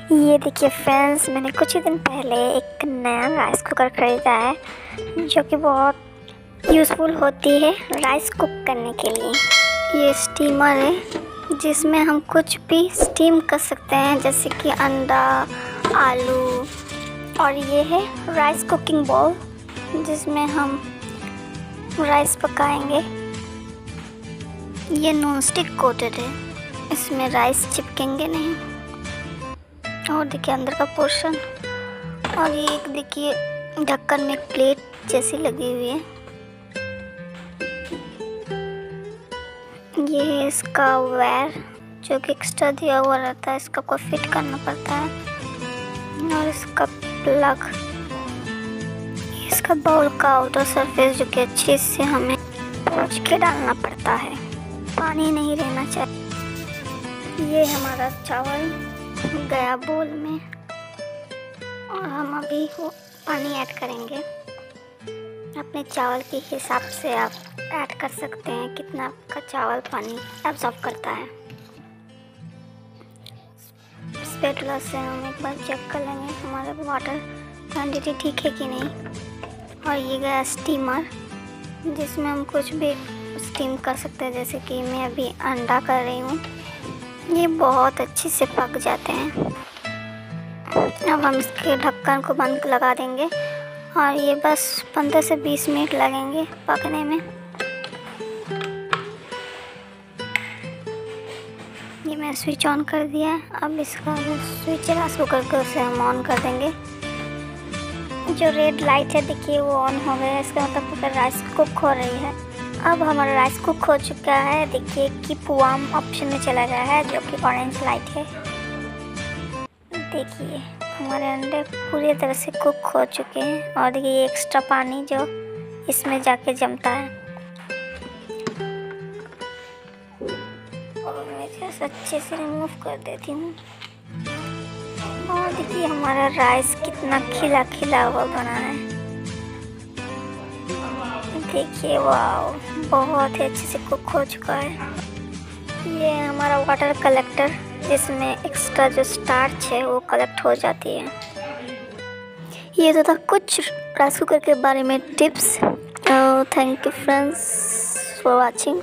ये देखिए फ्रेंड्स, मैंने कुछ ही दिन पहले एक नया राइस कुकर ख़रीदा है जो कि बहुत यूज़फुल होती है राइस कुक करने के लिए। ये स्टीमर है जिसमें हम कुछ भी स्टीम कर सकते हैं, जैसे कि अंडा, आलू। और ये है राइस कुकिंग बाउल जिसमें हम राइस पकाएंगे। ये नॉन स्टिक कोटेड है, इसमें राइस चिपकेंगे नहीं। और देखिए अंदर का पोर्शन, और ये एक देखिए ढक्कन में एक प्लेट जैसी लगी हुई है। ये है इसका वायर जो कि एक्स्ट्रा दिया हुआ रहता है, इसका को फिट करना पड़ता है। और इसका प्लग, इसका बाउल का आउटर सरफेस जो कि अच्छे से हमें पोंछ के डालना पड़ता है, पानी नहीं रहना चाहिए। ये हमारा चावल गया बोल में, और हम अभी वो पानी ऐड करेंगे। अपने चावल के हिसाब से आप ऐड कर सकते हैं कितना आपका चावल पानी एब्जॉर्ब करता है। स्पैटुला से हम एक बार चेक कर लेंगे हमारा वाटर क्वांटिटी ठीक है कि नहीं। और ये गया स्टीमर जिसमें हम कुछ भी स्टीम कर सकते हैं, जैसे कि मैं अभी अंडा कर रही हूँ। ये बहुत अच्छे से पक जाते हैं। अब हम इसके ढक्कन को बंद लगा देंगे और ये बस 15 से 20 मिनट लगेंगे पकने में। ये मैं स्विच ऑन कर दिया है। अब इसका स्विच राइस कुकर को उसे हम ऑन कर देंगे। जो रेड लाइट है देखिए वो ऑन हो गया, इसका मतलब पूरा राइस कुक हो रही है। अब हमारा राइस कुक हो चुका है। देखिए कीप वार्म ऑप्शन में चला गया है जो कि ऑरेंज लाइट है। देखिए हमारे अंडे पूरी तरह से कुक हो चुके हैं। और ये एक्स्ट्रा पानी जो इसमें जाके जमता है, और मैं जैसे अच्छे से रिमूव कर देती हूँ। और देखिए हमारा राइस कितना खिला खिला हुआ बना है। देखिए वाओ, बहुत ही अच्छे से कुक हो चुका है। ये हमारा वाटर कलेक्टर जिसमें एक्स्ट्रा जो स्टार्च है वो कलेक्ट हो जाती है। ये तो था कुछ राइस कुकर के बारे में tips. Thank you friends for watching.